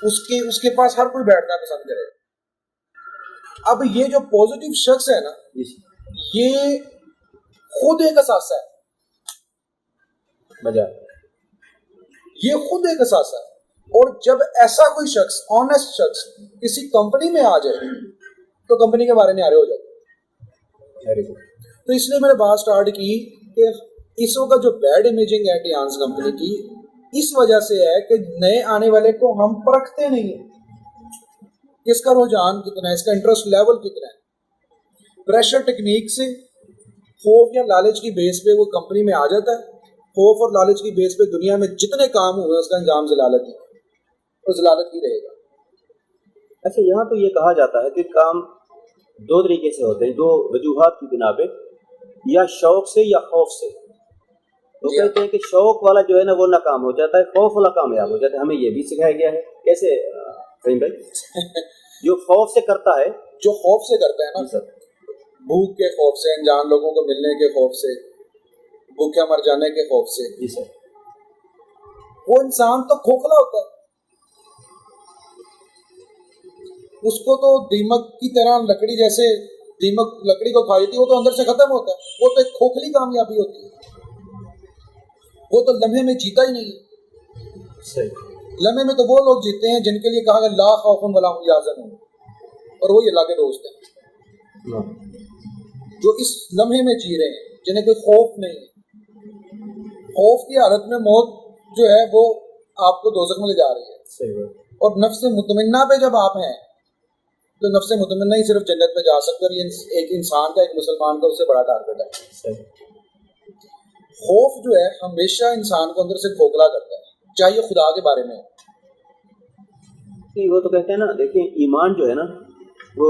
اس کے پاس ہر کوئی بیٹھنا پسند کرے. اب یہ جو پازیٹیو شخص ہے نا یہ خود ایک اثاثہ ہے, یہ خود ایک اثاثہ ہے. اور جب ایسا کوئی شخص آنیسٹ شخص کسی کمپنی میں آ جائے تو کمپنی کے بارے میں آرے ہو جاتے. تو اس لیے میں نے بات سٹارٹ کی کہ اس وقت جو بیڈ امیجنگ ہے ٹیانس کمپنی کی اس وجہ سے ہے کہ نئے آنے والے کو ہم پرکھتے نہیں ہیں اس کا رجحان کتنا ہے, اس کا انٹرسٹ لیول کتنا ہے. پریشر ٹیکنیک سے خوف یا لالچ کی بیس پہ وہ کمپنی میں آ جاتا ہے. خوف اور لالچ کی بیس پہ دنیا میں جتنے کام ہوئے اس کا انجام ضلالت ہے اور ضلالت ہی رہے گا. اچھا یہاں تو یہ کہا جاتا ہے کہ کام دو طریقے سے ہوتے ہیں, دو وجوہات کی بنا پہ, یا شوق سے یا خوف سے. تو کہتے ہیں کہ شوق والا جو ہے نا وہ ناکام ہو جاتا ہے, خوف والا کامیاب ہو جاتا ہے. ہمیں یہ بھی سکھایا گیا ہے. کیسے فہیم بھائی؟ جو خوف سے کرتا ہے, جو خوف سے کرتا ہے نا سر, بھوک کے خوف سے, انجان لوگوں کو ملنے کے خوف سے, بھوکے مر جانے کے خوف سے, جی سر, وہ انسان تو کھوکھلا ہوتا ہے. اس کو تو دیمک کی طرح لکڑی, جیسے دیمک لکڑی کو کھا جاتی ہے وہ تو اندر سے ختم ہوتا ہے. وہ تو ایک کھوکھلی کامیابی ہوتی ہے. وہ تو لمحے میں جیتا ہی نہیں ہے. صحیح. لمحے میں تو وہ لوگ جیتے ہیں جن کے لیے کہا گیا لا خوف ولا هم يحزنون, اور وہی اللہ کے دوست ہیں جو اس لمحے میں جی رہے ہیں, جنہیں کوئی خوف نہیں ہے. خوف کی حالت میں موت جو ہے وہ آپ کو دوزخ میں لے جا رہی ہے. صحیح. اور نفس مطمئنہ پہ جب آپ ہیں تو نفس مطمئنہ ہی صرف جنت میں جا سکتے, اور یہ ایک انسان کا, ایک مسلمان کا اس سے بڑا ٹارگیٹ ہے. صحیح. خوف جو ہے ہمیشہ انسان کو اندر سے کھوکھلا کرتا ہے, چاہیے خدا کے بارے میں. وہ تو کہتے ہیں نا, دیکھیں ایمان جو ہے نا وہ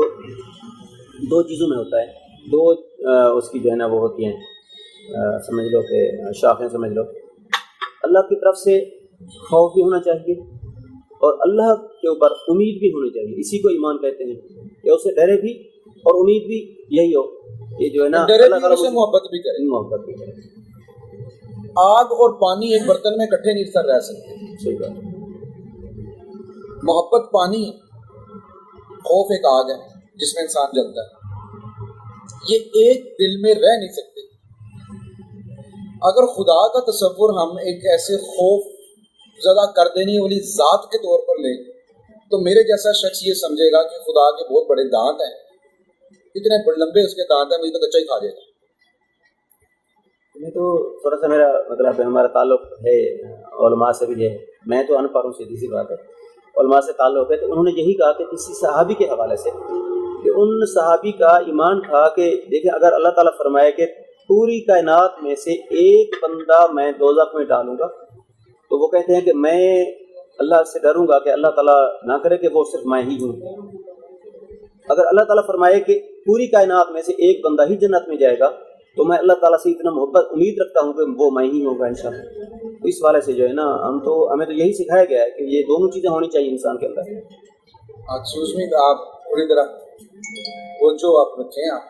دو چیزوں میں ہوتا ہے. دو اس کی جو ہے نا وہ ہوتی ہیں, سمجھ لو کہ شاخیں سمجھ لو. اللہ کی طرف سے خوف بھی ہونا چاہیے اور اللہ کے اوپر امید بھی ہونی چاہیے. اسی کو ایمان کہتے ہیں کہ اسے ڈرے بھی اور امید بھی یہی ہو. یہ جو ہے نا ڈرے بھی اور اسے محبت بھی کرے. محبت بھی کرے. آگ اور پانی ایک برتن میں اکٹھے نہیں سر رہ سکتے. صحیح بات. محبت پانی ہے, خوف ایک آگ ہے جس میں انسان جلتا ہے. یہ ایک دل میں رہ نہیں سکتے. اگر خدا کا تصور ہم ایک ایسے خوف زدہ کر دینے والی ذات کے طور پر لیں تو میرے جیسا شخص یہ سمجھے گا کہ خدا کے بہت بڑے دانت ہیں, اتنے لمبے اس کے دانت ہیں, مجھے تو کچا ہی کھا جائے گا. میں تو تھوڑا سا میرا مطلب ہمارا تعلق ہے علماء سے بھی ہے. میں تو ان پڑھ ہوں, سیدھی سی بات ہے. علماء سے تعلق ہے تو انہوں نے یہی کہا کہ کسی صحابی کے حوالے سے کہ ان صحابی کا ایمان تھا کہ دیکھیں اگر اللہ تعالیٰ فرمائے کہ پوری کائنات میں سے ایک بندہ میں دوزخ میں ڈالوں گا, تو وہ کہتے ہیں کہ میں اللہ سے ڈروں گا کہ اللہ تعالیٰ نہ کرے کہ وہ صرف میں ہی ہوں. اگر اللہ تعالیٰ فرمائے کہ پوری کائنات میں سے ایک بندہ ہی جنت میں جائے گا تو میں اللہ تعالیٰ سے اتنا محبت امید رکھتا ہوں کہ وہ میں ہی ہوگا انشاءاللہ. تو اس والے سے جو ہے نا ہمیں تو یہی سکھایا گیا ہے کہ یہ دونوں چیزیں ہونی چاہیے انسان کے اندر. ایکسکیوز می, آپ پوری طرح وہ جو آپ رکھیں, آپ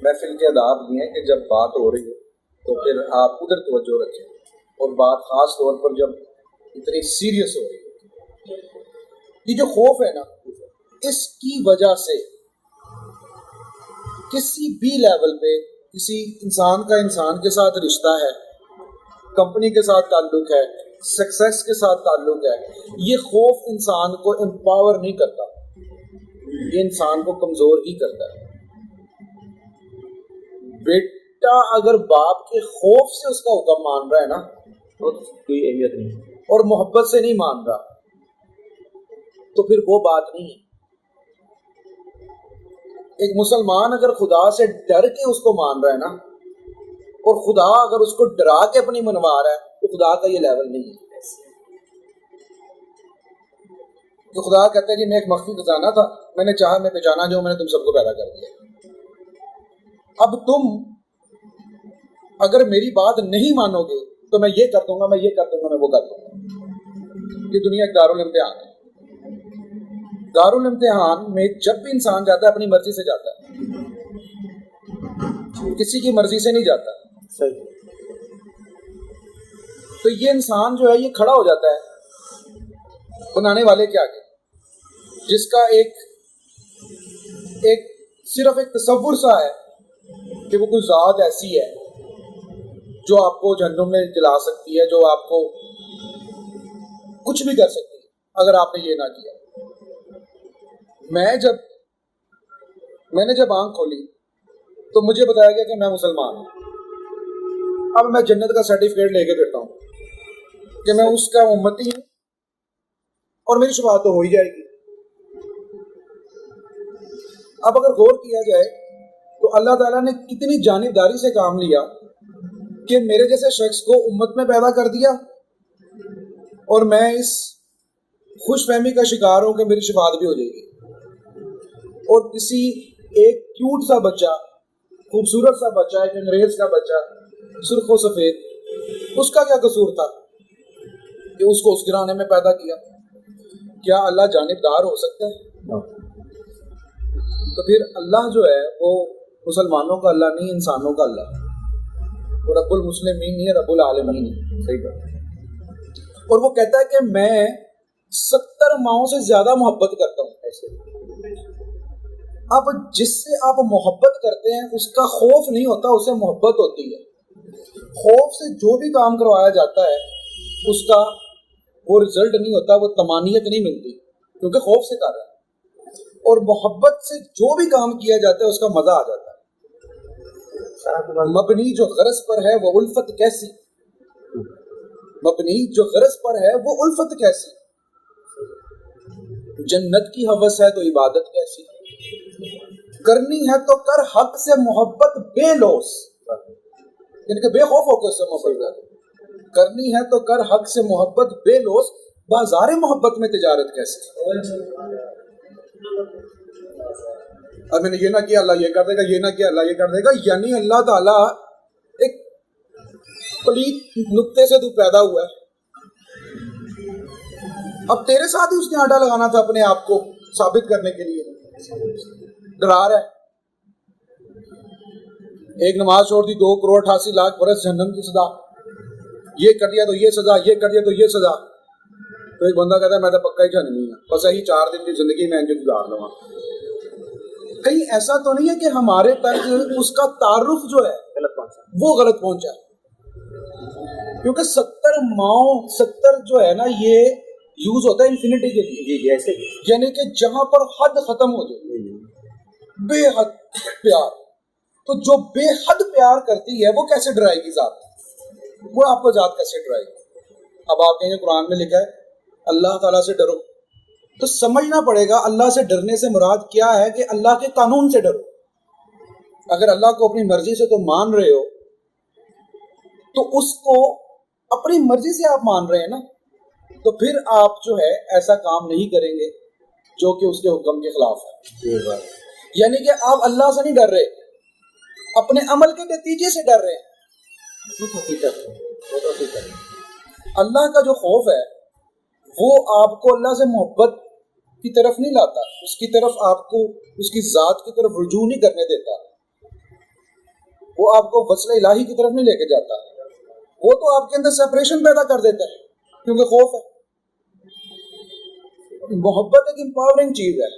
محفل کے آداب یہ ہیں کہ جب بات ہو رہی ہے تو پھر آپ ادھر توجہ رکھیں, اور بات خاص طور پر جب اتنی سیریس ہو رہی ہے. یہ جو خوف ہے نا اس کی وجہ سے کسی بھی لیول پہ کسی انسان کا انسان کے ساتھ رشتہ ہے, کمپنی کے ساتھ تعلق ہے, سکسیس کے ساتھ تعلق ہے, یہ خوف انسان کو امپاور نہیں کرتا, یہ انسان کو کمزور ہی کرتا ہے. بیٹا اگر باپ کے خوف سے اس کا حکم مان رہا ہے نا تو کوئی اہمیت نہیں, اور محبت سے نہیں مان رہا تو پھر وہ بات نہیں ہے. ایک مسلمان اگر خدا سے ڈر کے اس کو مان رہا ہے نا, اور خدا اگر اس کو ڈرا کے اپنی منوا رہا ہے تو خدا کا یہ لیول نہیں ہے. تو خدا کہتا ہے کہ میں ایک مخفی خزانہ تھا, میں نے چاہا میں پہچانا جو میں نے تم سب کو پیدا کر دیا. اب تم اگر میری بات نہیں مانو گے تو میں یہ کر دوں گا, میں یہ کر دوں گا, میں وہ کر دوں گا. یہ دنیا ایک دارالامتحان ہے. دارالامتحان میں جب بھی انسان جاتا ہے اپنی مرضی سے جاتا ہے, کسی کی مرضی سے نہیں جاتا. تو یہ انسان جو ہے یہ کھڑا ہو جاتا ہے بنانے والے کے آگے جس کا ایک صرف ایک تصور سا ہے کہ وہ کوئی ذات ایسی ہے جو آپ کو جہنم میں جلا سکتی ہے، جو آپ کو کچھ بھی کر سکتی ہے اگر آپ نے یہ نہ کیا۔ میں نے جب آنکھ کھولی تو مجھے بتایا گیا کہ میں مسلمان ہوں۔ اب میں جنت کا سرٹیفکیٹ لے کے پھرتا ہوں کہ میں اس کا امتی ہوں اور میری شفاعت تو ہو ہی جائے گی۔ اب اگر غور کیا جائے تو اللہ تعالیٰ نے کتنی جانبداری سے کام لیا کہ میرے جیسے شخص کو امت میں پیدا کر دیا، اور میں اس خوش فہمی کا شکار ہوں کہ میری شفاعت بھی ہو جائے گی۔ اور کسی ایک کیوٹ سا بچہ، خوبصورت سا بچہ، ایک انگریز کا بچہ، سرخ و سفید، اس کا کیا قصور تھا کہ اس کو اس گھرانے میں پیدا کیا؟ کیا اللہ جانبدار ہو سکتا ہے؟ تو پھر اللہ جو ہے وہ مسلمانوں کا اللہ نہیں، انسانوں کا اللہ ہے۔ وہ رب المسلمین نہیں ہے، رب العالمین ہے۔ صحیح بات۔ اور وہ کہتا ہے کہ میں 70 ماؤں سے زیادہ محبت کرتا ہوں۔ ایسے اب جس سے آپ محبت کرتے ہیں اس کا خوف نہیں ہوتا، اسے محبت ہوتی ہے۔ خوف سے جو بھی کام کروایا جاتا ہے اس کا وہ رزلٹ نہیں ہوتا، وہ تمانیت نہیں ملتی، کیونکہ خوف سے کر رہا ہے۔ اور محبت سے جو بھی کام کیا جاتا ہے اس کا مزہ آ جاتا ہے۔ مبنی جو غرض پر ہے وہ الفت کیسی، مبنی جو غرض پر ہے وہ الفت کیسی، جنت کی ہوس ہے تو عبادت کیسی، کرنی ہے تو کر حق سے محبت بے لوس، یعنی کہ بے خوف ہو کے اس سے محبت کر، کرنی ہے تو کر حق سے محبت بے لوس، بازار محبت میں تجارت کیسی۔ اب میں نے یہ نہ کیا اللہ یہ کر دے گا، یہ نہ کیا اللہ یہ کر دے گا، یعنی اللہ تعالیٰ ایک پلیت نقطے سے تو پیدا ہوا ہے، اب تیرے ساتھ ہی اس نے آٹا لگانا تھا اپنے آپ کو ثابت کرنے کے لیے، ڈرا رہا ہے۔ ایک نماز چھوڑ دی 2,88,00,000 برس جہنم کی سزا، یہ کر دیا تو یہ سزا، یہ کر دیا تو یہ سزا۔ تو ایک بندہ کہتا ہے میں تو پکا ہی جہنمی ہوں، بس یہی 4 دن کی زندگی میں انجو گزار لوں۔ کہیں ایسا تو نہیں ہے کہ ہمارے تک اس کا تعارف جو ہے وہ غلط پہنچا ہے؟ کیونکہ 70 جو ہے نا یہ یوز ہوتا ہے انفینٹی کے لیے، جیسے یعنی کہ جہاں پر حد ختم ہو جائے، بے حد پیار۔ تو جو بے حد پیار کرتی ہے وہ کیسے ڈرائے گی ذات؟ وہ آپ کو ذات کیسے ڈرائے گی؟ اب آپ کہیں قرآن میں لکھا ہے اللہ تعالیٰ سے ڈرو، تو سمجھنا پڑے گا اللہ سے ڈرنے سے مراد کیا ہے کہ اللہ کے قانون سے ڈرو۔ اگر اللہ کو اپنی مرضی سے تو مان رہے ہو تو اس کو اپنی مرضی سے آپ مان رہے ہیں نا، تو پھر آپ جو ہے ایسا کام نہیں کریں گے جو کہ اس کے حکم کے خلاف ہے۔ یعنی کہ آپ اللہ سے نہیں ڈر رہے، اپنے عمل کے نتیجے سے ڈر رہے ہیں۔ اللہ کا جو خوف ہے وہ آپ کو اللہ سے محبت کی طرف نہیں لاتا، اس کی طرف آپ کو اس کی ذات کی طرف رجوع نہیں کرنے دیتا، وہ آپ کو وصل الہی کی طرف نہیں لے کے جاتا، وہ تو آپ کے اندر سیپریشن پیدا کر دیتا ہے کیونکہ خوف ہے۔ محبت ایک امپاورنگ چیز ہے،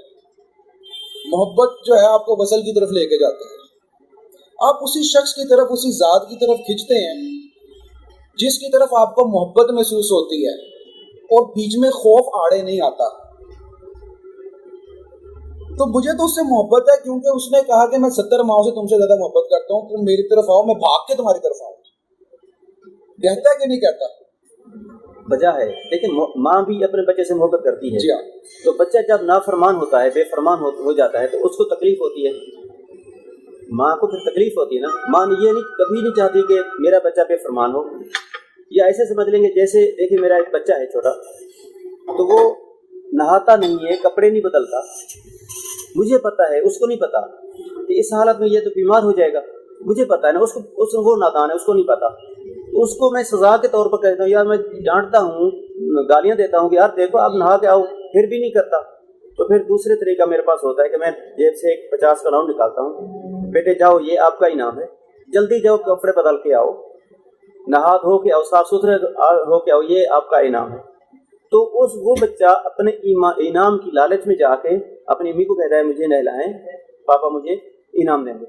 محبت جو ہے آپ کو وصل کی طرف لے کے جاتے ہیں، آپ اسی شخص کی طرف اسی ذات کی طرف کھنچتے ہیں جس کی طرف آپ کو محبت محسوس ہوتی ہے، اور بیچ میں خوف آڑے نہیں آتا۔ تو مجھے تو اس سے محبت ہے کیونکہ اس نے کہا کہ میں 70 ماؤں سے تم سے زیادہ محبت کرتا ہوں، تم میری طرف آؤ، میں بھاگ کے تمہاری طرف آؤں۔ کہتا ہے کہ نہیں کہتا؟ وجہ ہے، لیکن ماں بھی اپنے بچے سے محبت کرتی ہے۔ جی ہاں۔ تو بچہ جب نافرمان ہوتا ہے، بے فرمان ہو جاتا ہے تو اس کو تکلیف ہوتی ہے، ماں کو پھر تکلیف ہوتی ہے نا۔ ماں یہ نہیں کبھی نہیں چاہتی کہ میرا بچہ بے فرمان ہو، یا ایسے سمجھ لیں گے جیسے دیکھیں میرا ایک بچہ ہے چھوٹا، تو وہ نہاتا نہیں ہے، کپڑے نہیں بدلتا، مجھے پتا ہے، اس کو نہیں پتا کہ اس حالت میں یہ تو بیمار ہو جائے گا، مجھے پتا ہے نا، اس کو وہ نادان ہے، اس کو نہیں پتا، تو اس کو میں سزا کے طور پر کہتا ہوں، یار میں ڈانٹتا ہوں، گالیاں دیتا ہوں کہ یار دیکھو آپ نہا کے آؤ، پھر بھی نہیں کرتا، تو پھر دوسرے طریقہ میرے پاس ہوتا ہے کہ میں جیب سے ایک 50 کا نوٹ نکالتا ہوں، بیٹے جاؤ یہ آپ کا انعام ہے، جلدی جاؤ کپڑے بدل کے آؤ، نہا دھو کے آؤ، صاف ستھرے ہو کے آؤ، یہ آپ کا انعام ہے۔ تو وہ بچہ اپنے انعام کی لالچ میں جا کے اپنی امی کو کہتا ہے مجھے نہلائیں پاپا مجھے انعام دیں گے.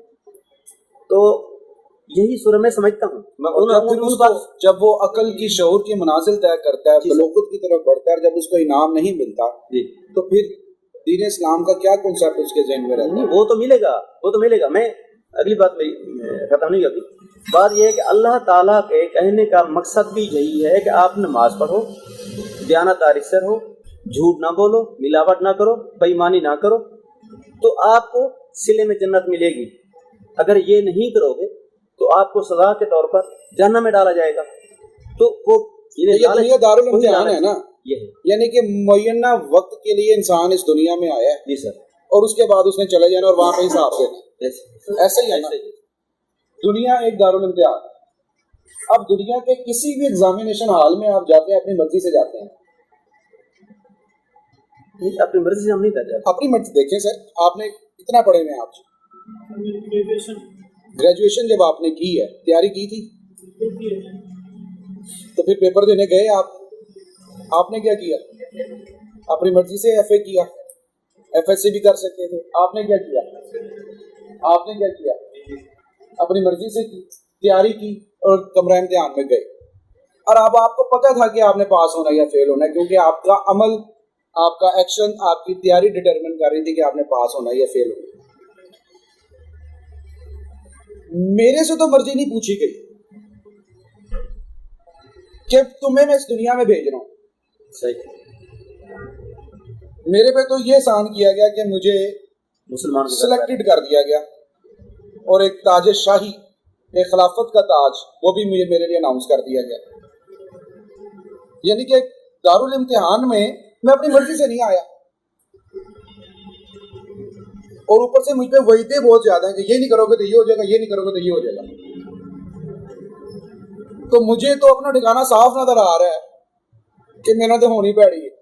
تو یہی صورت میں سمجھتا ہوں. جب وہ عقل کی شعور کی منازل طے کرتا ہے, بلوغت کی طرف بڑھتا ہے, جب اس کو انعام نہیں ملتا تو پھر دین اسلام کا کیا کنسیپٹ اس کے ذہن میں رہتا ہے؟ وہ تو ملے گا. میں اگلی بات میری ختم نہیں ہوتی. بات یہ ہے کہ اللہ تعالیٰ کے کہنے کا مقصد بھی یہی ہے کہ آپ نماز پڑھو, دیانتداری سے رہو, جھوٹ نہ بولو, ملاوٹ نہ کرو, بے ایمانی نہ کرو, تو آپ کو صلے میں جنت ملے گی. اگر یہ نہیں کرو گے تو آپ کو سزا کے طور پر جہنم میں ڈالا جائے گا. تو وہ یہ دارالامتحان ہے نا, یعنی کہ معینہ وقت کے لیے انسان اس دنیا میں آیا ہے. جی سر. اور اس کے بعد اس نے چلے جانا اور وہاں پہ حساب دینا. ایسا ہی ہے نا, دنیا ایک دارالامتحان. اب دنیا کے کسی بھی ایگزامینیشن ہال میں آپ جاتے ہیں اپنی مرضی سے جاتے ہیں. اپنی مرضی سے ہم نہیں جاتے. اپنی مرضی. دیکھیں سر, آپ نے کتنا پڑھے ہوئے ہیں آپ؟ گریجویشن جب آپ نے کی ہے, تیاری کی تھی, تو پھر پیپر دینے گئے آپ نے کیا کیا؟ اپنی مرضی سے ایف اے کیا. ایف ایس سی بھی کر سکتے تھے. آپ نے کیا کیا؟ اپنی مرضی سے کی, تیاری کی اور کمرہ امتحان میں گئے. اور اب آپ کو پتا تھا کہ آپ نے پاس ہونا یا فیل ہونا, کیونکہ آپ کا عمل, آپ کا ایکشن, آپ کی تیاری ڈٹرمن کر رہی تھی کہ آپ نے پاس ہونا یا فیل ہونا. میرے سے تو مرضی نہیں پوچھی گئی کہ تمہیں میں اس دنیا میں بھیج رہا ہوں. صحیح. میرے پہ تو یہ احسان کیا گیا کہ مجھے مسلمان سلیکٹڈ کر دیا گیا, اور ایک تاج شاہی, ایک خلافت کا تاج, وہ بھی میرے لیے اناؤنس کر دیا گیا. یعنی کہ دارالامتحان میں اپنی مرضی سے نہیں آیا, اور اوپر سے مجھ پہ وعیدیں بہت زیادہ ہیں کہ یہ نہیں کرو گے تو یہ ہو جائے گا, یہ نہیں کرو گے تو یہ ہو جائے گا. تو مجھے تو اپنا ٹھکانہ صاف نظر آ رہا ہے کہ محنت ہونی پڑ رہی ہے.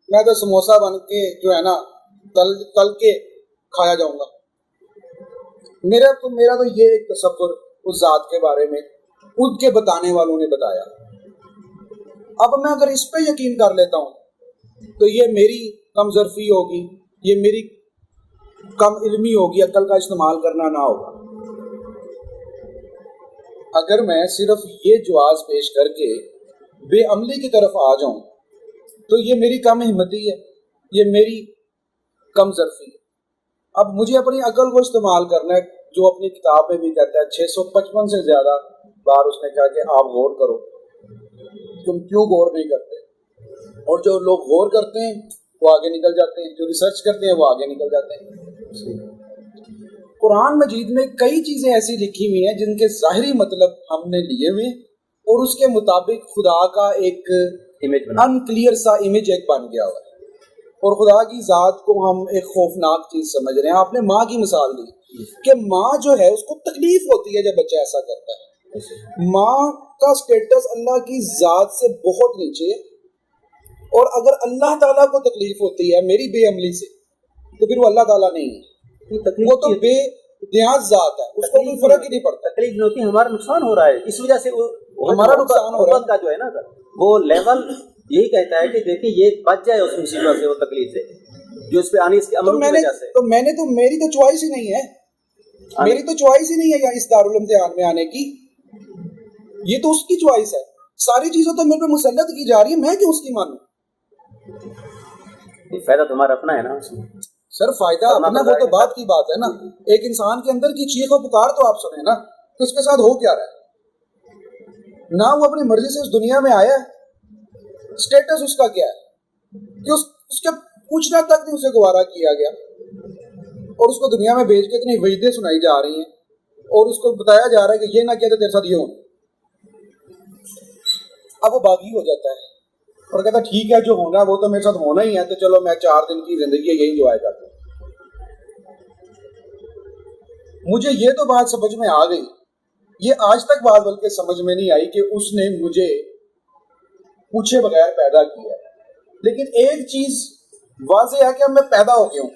میں تو سموسہ بن کے جو ہے نا تل کے کھایا جاؤں گا. میرا تو یہ ایک تصور اس ذات کے بارے میں ان کے بتانے والوں نے بتایا. اب میں اگر اس پہ یقین کر لیتا ہوں تو یہ میری کم ظرفی ہوگی, یہ میری کم علمی ہوگی, عقل کا استعمال کرنا نہ ہوگا. اگر میں صرف یہ جواز پیش کر کے بے عملی کی طرف آ جاؤں تو یہ میری کم ہمتی ہے, یہ میری کم ظرفی ہے. اب مجھے اپنی عقل کو استعمال کرنا ہے, جو اپنی کتاب میں بھی کہتا ہے. 655 سے زیادہ بار اس نے کہا کہ آپ غور کرو, تم کیوں غور نہیں کرتے. اور جو لوگ غور کرتے ہیں وہ آگے نکل جاتے ہیں, جو ریسرچ کرتے ہیں وہ آگے نکل جاتے ہیں. قرآن مجید میں کئی چیزیں ایسی لکھی ہوئی ہیں جن کے ظاہری مطلب ہم نے لیے ہوئے, اور اس کے مطابق خدا کا ایک انکلیئر سا امیج ایک بن گیا ہوا ہے, اور خدا کی ذات کو ہم ایک خوفناک چیز سمجھ رہے ہیں. آپ نے ماں کی مثال دی کہ ماں جو ہے اس کو تکلیف ہوتی ہے جب بچہ ایسا کرتا ہے. ماں کا سٹیٹس اللہ کی ذات سے بہت نیچے ہے, اور اگر اللہ تعالیٰ کو تکلیف ہوتی ہے میری بے عملی سے تو پھر وہ اللہ تعالیٰ نہیں ہے, وہ تو بے دیانت ذات ہے, اس کو کوئی فرق ہی نہیں پڑتا. تکلیف نہیں ہوتی, ہمارا نقصان ہو رہا ہے, اس وجہ سے ہمارا نقصان ہو رہا ہے. کا جو ہے نا وہ لیول یہی کہتا ہے کہ دیکھیں یہ بچ جائے اس مصیبت سے, وہ تکلیف سے جو اس پہ آنی, اس کے عمل کی وجہ سے. تو میری تو چوائس ہی نہیں ہے, میری تو چوائس ہی نہیں ہے اس دارالامتحان میں آنے کی. یہ تو اس کی چوائس ہے. ساری چیزیں تو میرے پہ مسلط کی جا رہی ہے, میں کیوں اس کی مانوں؟ فائدہ تمہارا اپنا ہے نا اس میں. سر فائدہ اپنا وہ تو بات کی بات ہے نا. ایک انسان کے اندر کی چیخ و پکار تو آپ سنیں نا کہ اس کے ساتھ ہو کیا رہا ہے. نہ وہ اپنی مرضی سے اس دنیا میں آیا ہے, سٹیٹس اس کا کیا ہے کہ اس کے پوچھنا تک نہیں اسے گوارا کیا گیا, اور اس کو دنیا میں بھیج کے اتنی وعیدیں سنائی جا رہی ہیں, اور اس کو بتایا جا رہا ہے کہ یہ نہ کیا تو تیرے ساتھ یہ ہونا. اب وہ باغی ہو جاتا ہے اور کہتا ٹھیک ہے جو ہونا وہ تو میرے ساتھ ہونا ہی ہے, تو چلو میں 4 دن کی زندگی یہی انجوائے کرتا ہوں. مجھے یہ تو بات سمجھ میں آ گئی, یہ آج تک بات بلکہ سمجھ میں نہیں آئی کہ اس نے مجھے پوچھے بغیر پیدا کیا ہے. لیکن ایک چیز واضح ہے کہ میں پیدا ہو گیا ہوں,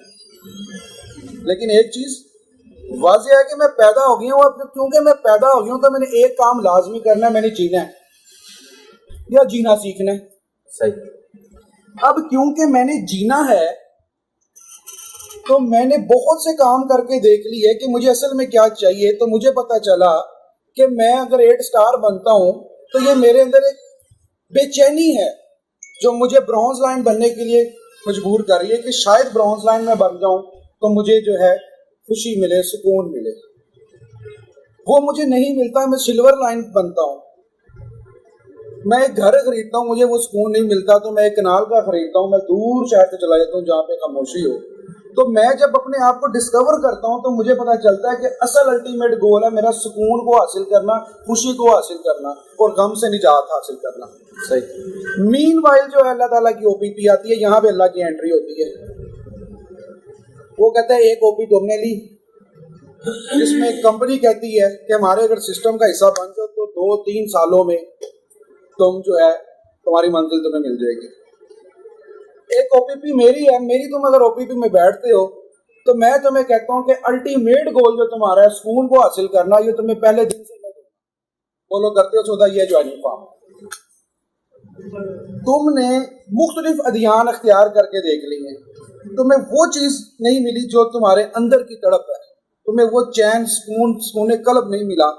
لیکن ایک چیز واضح ہے کہ میں پیدا ہو گیا ہوں. کیونکہ میں پیدا ہو گیا ہوں تو میں نے ایک کام لازمی کرنا ہے, میں نے جینا ہے یا جینا سیکھنا ہے. صحیح. اب کیونکہ میں نے جینا ہے تو میں نے بہت سے کام کر کے دیکھ لیے کہ مجھے اصل میں کیا چاہیے. تو مجھے پتا چلا کہ میں اگر 8 اسٹار بنتا ہوں تو یہ میرے اندر ایک بے چینی ہے جو مجھے برونز لائن بننے کے لیے مجبور کر رہی ہے کہ شاید برونز لائن میں بن جاؤں تو مجھے جو ہے خوشی ملے, سکون ملے. وہ مجھے نہیں ملتا, میں سلور لائن بنتا ہوں. میں ایک گھر خریدتا ہوں, مجھے وہ سکون نہیں ملتا تو میں ایک کنال کا خریدتا ہوں, میں دور شہر سے چلا جاتا ہوں جہاں پہ خاموشی ہو. تو میں جب اپنے آپ کو ڈسکور کرتا ہوں تو مجھے پتا چلتا ہے کہ اصل الٹیمیٹ گول ہے میرا سکون کو حاصل کرنا, خوشی کو حاصل کرنا اور غم سے نجات حاصل کرنا. صحیح. مین وائل جو ہے اللہ تعالیٰ کی او پی پی آتی ہے, یہاں پہ اللہ کی انٹری ہوتی ہے. وہ کہتا ہے ایک او پی تم نے لی جس میں ایک کمپنی کہتی ہے کہ ہمارے اگر سسٹم کا حصہ بن جاؤ تو 2-3 سالوں میں تم جو ہے تمہاری منزل تمہیں مل جائے گی. ایک او پی پی میری ہے, میری تم اگر او پی پی میں بیٹھتے ہو تو میں تمہیں کہتا ہوں کہ الٹیمیٹ گول جو تمہارا ہے سکون کو حاصل کرنا, یہ تمہیں پہلے دن سے میں دوں گا. فالو کرتے ہو سودا یہ جوائننگ فارم. تم نے مختلف ادیان اختیار کر کے دیکھ لی ہیں, تمہیں وہ چیز نہیں ملی جو تمہارے اندر کی تڑپ ہے, تمہیں وہ چین سکون قلب نہیں ملا.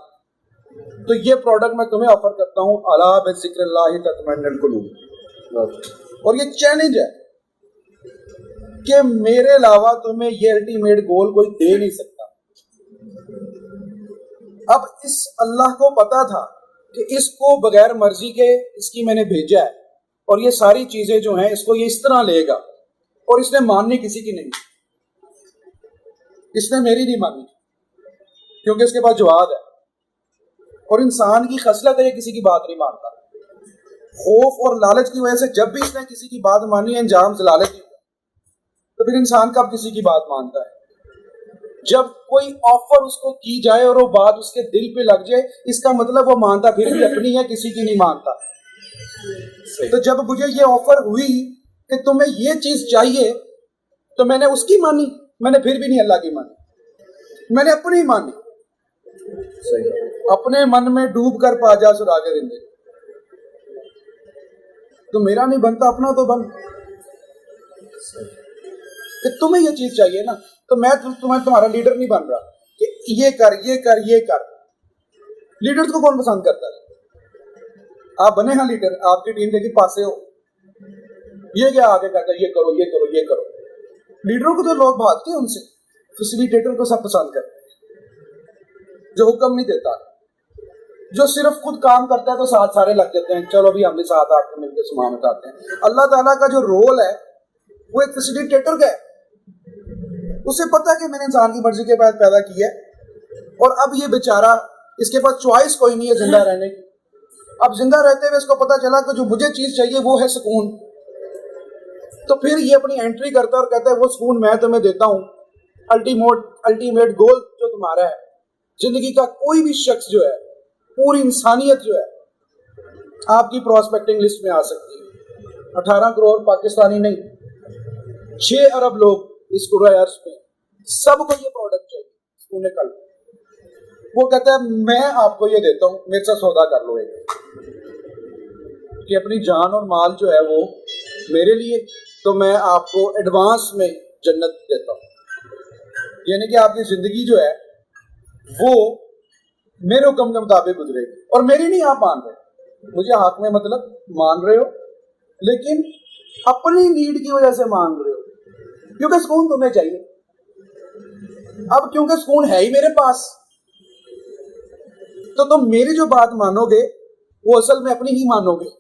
تو یہ پروڈکٹ میں تمہیں آفر کرتا ہوں, الا بذکر اللہ تطمئن القلوب. اور یہ چیلنج ہے کہ میرے علاوہ تمہیں یہ الٹیمیٹ گول کوئی دے نہیں سکتا. اب اس اللہ کو پتا تھا کہ اس کو بغیر مرضی کے اس کی میں نے بھیجا ہے اور یہ ساری چیزیں جو ہیں اس کو یہ اس طرح لے گا, اور اس نے ماننی کسی کی نہیں, اس نے میری نہیں مانی کیونکہ اس کے پاس جواد ہے. اور انسان کی خصلت ہے یہ کسی کی بات نہیں مانتا. خوف اور لالچ کی وجہ سے جب بھی اس نے کسی کی بات مانی انجام ضلالت ہی ہوا, تو پھر انسان کب کسی کی بات مانتا ہے؟ جب کوئی آفر اس کو کی جائے اور وہ بات اس کے دل پہ لگ جائے, اس کا مطلب وہ مانتا پھر بھی اپنی ہے, کسی کی نہیں مانتا. تو جب مجھے یہ آفر ہوئی کہ تمہیں یہ چیز چاہیے تو میں نے اس کی مانی, میں نے پھر بھی نہیں اللہ کی مانی, میں نے اپنی مانی. اپنے من میں ڈوب کر پا جا سراغ رندے, تو میرا نہیں بنتا اپنا تو بن. کہ تمہیں یہ چیز چاہیے نا, تو میں تمہارا لیڈر نہیں بن رہا کہ یہ کر یہ کر یہ کر. لیڈر کو کون پسند کرتا ہے؟ آپ بنے ہیں لیڈر, آپ کی ٹیم کے پاسے ہو, یہ کیا آگے کہتا ہے یہ کرو یہ کرو یہ کرو. لیڈروں کو تو لوگ بھاگتے ہیں ان سے, فیسیلیٹیٹر کو سب پسند کرتے ہیں جو حکم نہیں دیتا, جو صرف خود کام کرتا ہے تو ساتھ سارے لگ جاتے ہیں, چلو بھی ہم بھی ساتھ آ کے مل کے سامان اٹھاتے ہیں. اللہ تعالیٰ کا جو رول ہے وہ ایک فیسیلیٹیٹر کا ہے. اسے پتا ہے کہ میں نے انسان کی مرضی کے بعد پیدا کیا ہے, اور اب یہ بیچارہ اس کے پاس چوائس کوئی نہیں ہے زندہ رہنے کی. اب زندہ رہتے ہوئے اس کو پتا چلا کہ جو مجھے چیز چاہیے وہ ہے سکون. تو پھر یہ اپنی انٹری کرتا ہے اور کہتا ہے وہ سکون میں تمہیں دیتا ہوں. الٹیمیٹ گول جو تمہارا ہے زندگی کا, کوئی بھی شخص جو ہے, پوری انسانیت جو ہے آپ کی پراسپیکٹنگ لسٹ میں آ سکتی ہے. 18 کروڑ پاکستانی نہیں, 6 ارب لوگ اس کرۂ ارض پہ, سب کو یہ پروڈکٹ چاہیے سکون قلب. وہ کہتا ہے میں آپ کو یہ دیتا ہوں, میرے ساتھ سودا کر لو ایک, کہ اپنی جان اور مال جو ہے وہ میرے لیے, تو میں آپ کو ایڈوانس میں جنت دیتا ہوں. یعنی کہ آپ کی زندگی جو ہے وہ میرے حکم کے مطابق گزرے گی, اور میری نہیں آپ مان رہے, مجھے حق میں مطلب مان رہے ہو لیکن اپنی نیڈ کی وجہ سے مان رہے ہو, کیونکہ سکون تمہیں چاہیے. اب کیونکہ سکون ہے ہی میرے پاس تو تم میری جو بات مانو گے وہ اصل میں اپنی ہی مانو گے,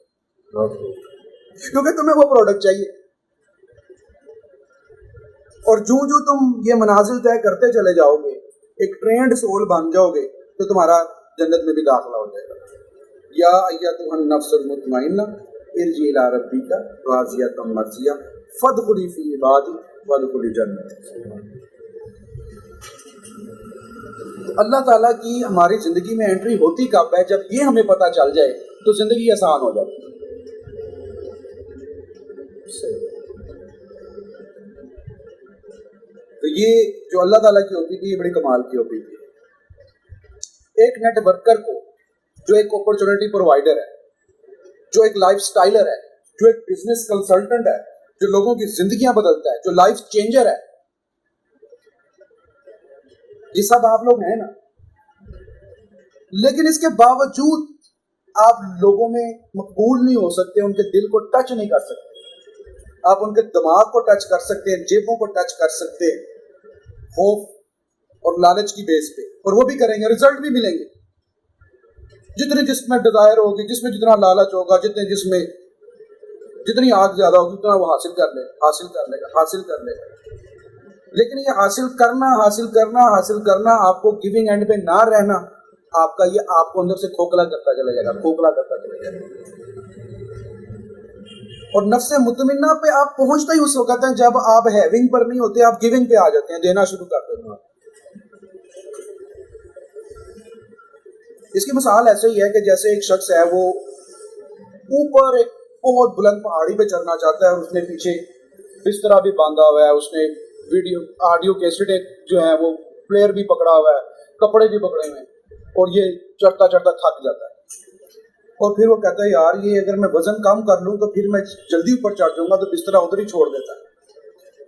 کیونکہ تمہیں وہ پروڈکٹ چاہیے. اور جو تم یہ منازل طے کرتے چلے جاؤ گے, ایک ٹرینڈ سول بن جاؤ گے, تو تمہارا جنت میں بھی داخلہ ہو جائے گا. یا ایتھا النفس المطمئنہ ارجعی الی ربک راضیۃ مرضیہ فادخلی فی عبادی وادخلی جنتی. اللہ تعالیٰ کی ہماری زندگی میں انٹری ہوتی کب ہے؟ جب یہ ہمیں پتہ چل جائے تو زندگی آسان ہو جاتی ہے. تو یہ جو اللہ تعالیٰ کی ہوتی تھی یہ بڑی کمال کی ہوتی تھی. ایک نیٹ ورکر کو جو ایک اپرچونٹی پرووائڈر ہے, جو ایک لائف سٹائلر ہے, جو ایک بزنس کنسلٹنٹ ہے, جو لوگوں کی زندگیاں بدلتا ہے, جو لائف چینجر ہے, یہ سب آپ لوگ ہیں نا. لیکن اس کے باوجود آپ لوگوں میں مقبول نہیں ہو سکتے, ان کے دل کو ٹچ نہیں کر سکتے. آپ ان کے دماغ کو ٹچ کر سکتے ہیں, جیبوں کو ٹچ کر سکتے ہیں, خوف اور لالچ کی بیس پہ, اور وہ بھی کریں گے, رزلٹ بھی ملیں گے. جتنے جس میں ڈیزائر ہوگی, جس میں جتنا لالچ ہوگا, جتنے جس میں جتنی آگ زیادہ ہوگی, اتنا وہ حاصل کر لے گا. لیکن یہ حاصل کرنا آپ کو گیونگ اینڈ پہ نہ رہنا, آپ کا یہ آپ کو اندر سے کھوکھلا کرتا چلے جائے گا. اور نفس مطمئنہ پہ آپ پہنچتے ہی اس وقت ہیں جب آپ ہیونگ پر نہیں ہوتے, آپ گیونگ پہ آ جاتے ہیں, دینا شروع کر دیتے ہیں. اس کی مثال ایسے ہی ہے کہ جیسے ایک شخص ہے, وہ اوپر ایک بہت بلند پہاڑی پہ چڑھنا چاہتا ہے, اور اس نے پیچھے بستر بھی باندھا ہوا ہے, اس نے ویڈیو آڈیو کیسٹیں جو ہیں وہ پلیئر بھی پکڑا ہوا ہے, کپڑے بھی پکڑے ہوئے ہیں, اور یہ چڑھتا تھک جاتا ہے. اور پھر وہ کہتا ہے یار یہ اگر میں وزن کم کر لوں تو پھر میں جلدی اوپر چڑھ جاؤں گا, تو بستر ادھر ہی چھوڑ دیتا ہے.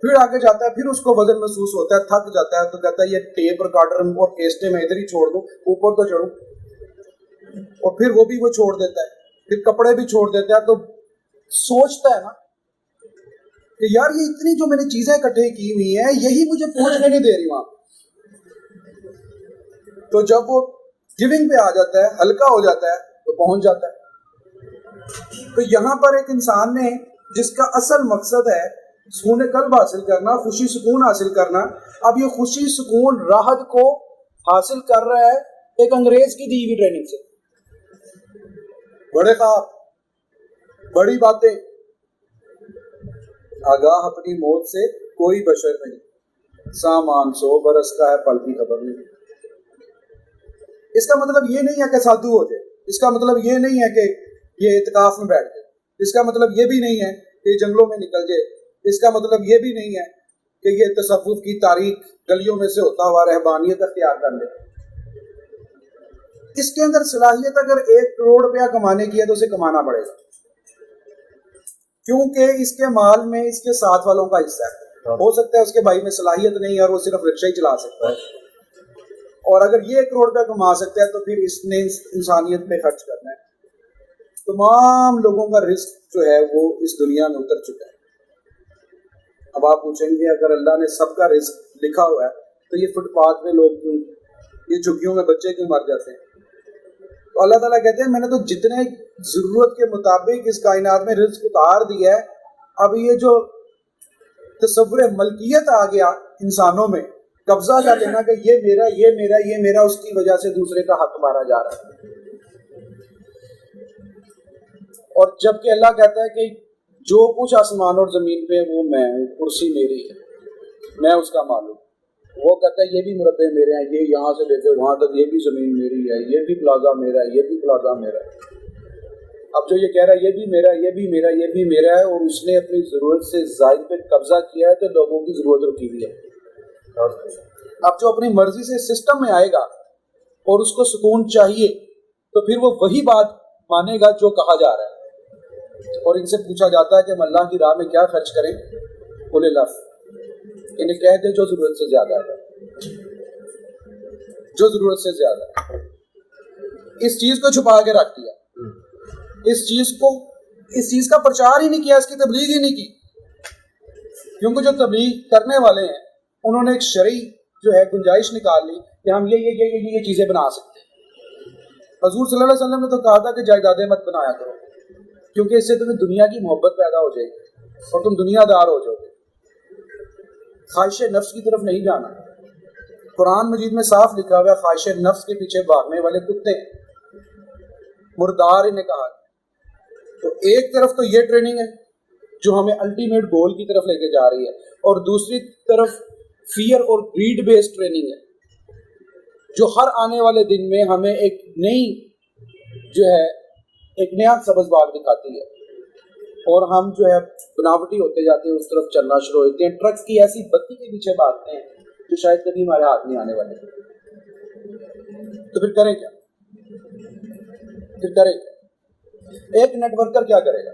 پھر آگے جاتا ہے, پھر اس کو وزن محسوس ہوتا ہے, تھک جاتا ہے, تو کہتا ہے یہ ٹیپ ریکارڈر اور کیسٹیں میں ادھر ہی چھوڑ دوں, اوپر تو چڑھوں. اور پھر وہ بھی وہ چھوڑ دیتا ہے, پھر کپڑے بھی چھوڑ دیتا ہے. تو سوچتا ہے نا کہ یار یہ اتنی جو میں نے چیزیں اکٹھے کی ہوئی ہیں, یہی مجھے پہنچنے نہیں دے رہی وہاں. تو جب وہ گیونگ پہ آ جاتا ہے, ہلکا ہو جاتا ہے, تو پہنچ جاتا ہے. تو یہاں پر ایک انسان نے جس کا اصل مقصد ہے سکون قلب حاصل کرنا, خوشی سکون حاصل کرنا, اب یہ خوشی سکون راحت کو حاصل کر رہا ہے ایک انگریز کی دی ہوئی ٹریننگ سے. بڑے خواب, بڑی باتیں, آگاہ اپنی موت سے کوئی بشر نہیں, سامان 100 برس کا ہے پل کی خبر نہیں. اس کا مطلب یہ نہیں ہے کہ سادھو ہو جائے, اس کا مطلب یہ نہیں ہے کہ یہ اعتکاف میں بیٹھ جائے, اس کا مطلب یہ بھی نہیں ہے کہ یہ جنگلوں میں نکل جائے, اس کا مطلب یہ بھی نہیں ہے کہ یہ تصوف کی تاریخ گلیوں میں سے ہوتا ہوا رہبانیت اختیار کر لے. اس کے اندر صلاحیت اگر 1 کروڑ روپیہ کمانے کی ہے تو اسے کمانا پڑے گا, کیونکہ اس کے مال میں اس کے ساتھ والوں کا حصہ ہے. ہو سکتا ہے اس کے بھائی میں صلاحیت نہیں ہے اور وہ صرف رکشہ ہی چلا سکتا ہے, اور اگر یہ 1 کروڑ روپیہ کما سکتا ہے تو پھر اس نے انسانیت پہ خرچ کرنا ہے. تمام لوگوں کا رزق جو ہے وہ اس دنیا میں اتر چکا ہے. اب آپ پوچھیں گے اگر اللہ نے سب کا رزق لکھا ہوا ہے تو یہ فٹ پاتھ میں لوگ کیوں, یہ جھگیوں میں بچے کیوں مر جاتے ہیں؟ تو اللہ تعالیٰ کہتے ہیں میں نے تو جتنے ضرورت کے مطابق اس کائنات میں رزق اتار دیا ہے, اب یہ جو تصور ملکیت آ گیا انسانوں میں, قبضہ کر لینا کہ یہ میرا یہ میرا یہ میرا, اس کی وجہ سے دوسرے کا حق مارا جا رہا ہے. اور جب کہ اللہ کہتا ہے کہ جو کچھ آسمان اور زمین پہ وہ میں ہوں, کرسی میری ہے, میں اس کا مالک. وہ کہتا ہے یہ بھی مربع میرے ہیں, یہ یہاں سے لے کے وہاں تک, یہ بھی زمین میری ہے, یہ بھی پلازا میرا ہے, یہ بھی پلازا میرا ہے. اب جو یہ کہہ رہا ہے یہ بھی میرا, یہ بھی میرا, یہ بھی میرا ہے, اور اس نے اپنی ضرورت سے زائد پہ قبضہ کیا ہے, تو لوگوں کی ضرورت رکی ہوئی ہے. اب جو اپنی مرضی سے سسٹم میں آئے گا اور اس کو سکون چاہیے, تو پھر وہ وہی بات مانے گا جو کہا جا رہا ہے. اور ان سے پوچھا جاتا ہے کہ ہم اللہ کی راہ میں کیا خرچ کریں, قل لف, انہیں کہہ دے جو ضرورت سے زیادہ ہے, جو ضرورت سے زیادہ ہے. اس چیز کو چھپا کے رکھ دیا, اس چیز کا پرچار ہی نہیں کیا, اس کی تبلیغ ہی نہیں کی. کیونکہ جو تبلیغ کرنے والے ہیں انہوں نے ایک شرعی جو ہے گنجائش نکال لی کہ ہم یہ چیزیں بنا سکتے ہیں. حضور صلی اللہ علیہ وسلم نے تو کہا تھا کہ جائیدادیں مت بنایا کرو, کیونکہ اس سے تمہیں دنیا کی محبت پیدا ہو جائے گی اور تم دنیا دار ہو جاؤ گے. خواہش نفس کی طرف نہیں جانا. قرآن مجید میں صاف لکھا ہوا ہے خواہش نفس کے پیچھے بھاگنے والے کتے مردار انہیں کہا. تو ایک طرف تو یہ ٹریننگ ہے جو ہمیں الٹیمیٹ گول کی طرف لے کے جا رہی ہے, اور دوسری طرف فیئر اور گریڈ بیسڈ ٹریننگ ہے جو ہر آنے والے دن میں ہمیں ایک نئی جو ہے ایک نیا سبز باغ دکھاتی ہے, اور ہم جو ہے بناوٹی ہوتے جاتے ہیں, اس طرف چلنا شروع ہوتے ہیں, ٹرک کی ایسی بتی کے پیچھے بھاگتے ہیں جو شاید کبھی ہمارے ہاتھ نہیں آنے والے. تو پھر کریں کیا؟ ایک نیٹ ورکر کیا کرے گا؟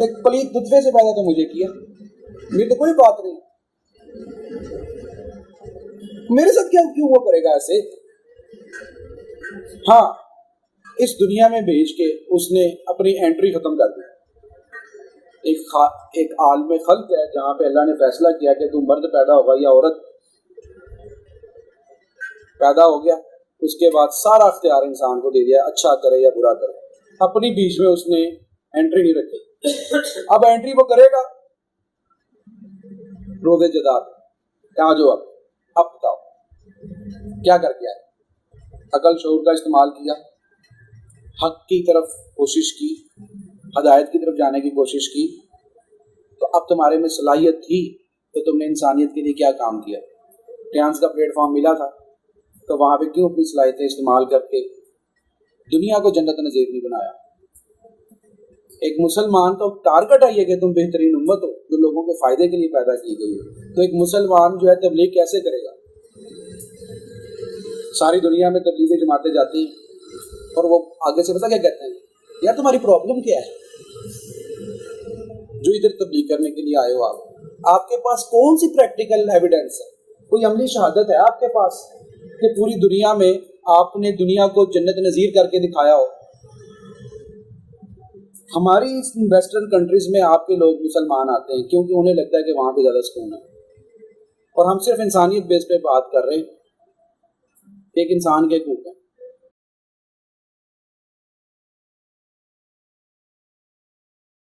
ایک پلیت نطفے سے پیدا تو مجھے کیا، میری تو کوئی بات نہیں، میرے ساتھ کیوں وہ کرے گا ایسے؟ ہاں، اس دنیا میں بھیج کے اس نے اپنی انٹری ختم کر دی۔ ایک عالم خلق ہے جہاں پہ اللہ نے فیصلہ کیا کہ تم مرد پیدا ہوگا یا عورت پیدا ہو گیا، اس کے بعد سارا اختیار انسان کو دے دیا، اچھا کرے یا برا کرے۔ اپنی بیچ میں اس نے انٹری نہیں رکھی۔ اب انٹری وہ کرے گا روزے جزا کہاں جو اب بتاؤ کیا کر کے آئے؟ عقل شعور کا استعمال کیا، حق کی طرف کوشش کی، ہدایت کی طرف جانے کی کوشش کی، تو اب تمہارے میں صلاحیت تھی تو تم نے انسانیت کے لیے کیا کام کیا؟ ٹیانس کا پلیٹ فارم ملا تھا تو وہاں پہ کیوں اپنی صلاحیتیں استعمال کر کے دنیا کو جنت نظیر نہیں بنایا؟ ایک مسلمان تو ٹارگٹ ہے یہ کہ تم بہترین امت ہو جو لوگوں کے فائدے کے لیے پیدا کی گئی ہو، تو ایک مسلمان جو ہے تبلیغ کیسے کرے گا؟ ساری دنیا میں تبلیغی جماعتیں جاتی ہیں اور وہ آگے سے پتہ کیا کہتے ہیں، یار تمہاری پرابلم کیا ہے جو ادھر تبلیغ کرنے کے لیے آئے ہو؟ آپ کے پاس کون سی پریکٹیکل ایویڈنس ہے، کوئی عملی شہادت ہے آپ کے پاس کہ پوری دنیا میں آپ نے دنیا کو جنت نظیر کر کے دکھایا ہو؟ ہماری ویسٹرن کنٹریز میں آپ کے لوگ مسلمان آتے ہیں کیونکہ انہیں لگتا ہے کہ وہاں پہ زیادہ سکون ہے، اور ہم صرف انسانیت بیس پہ بات کر رہے ہیں، ایک انسان کے حقوق ہیں۔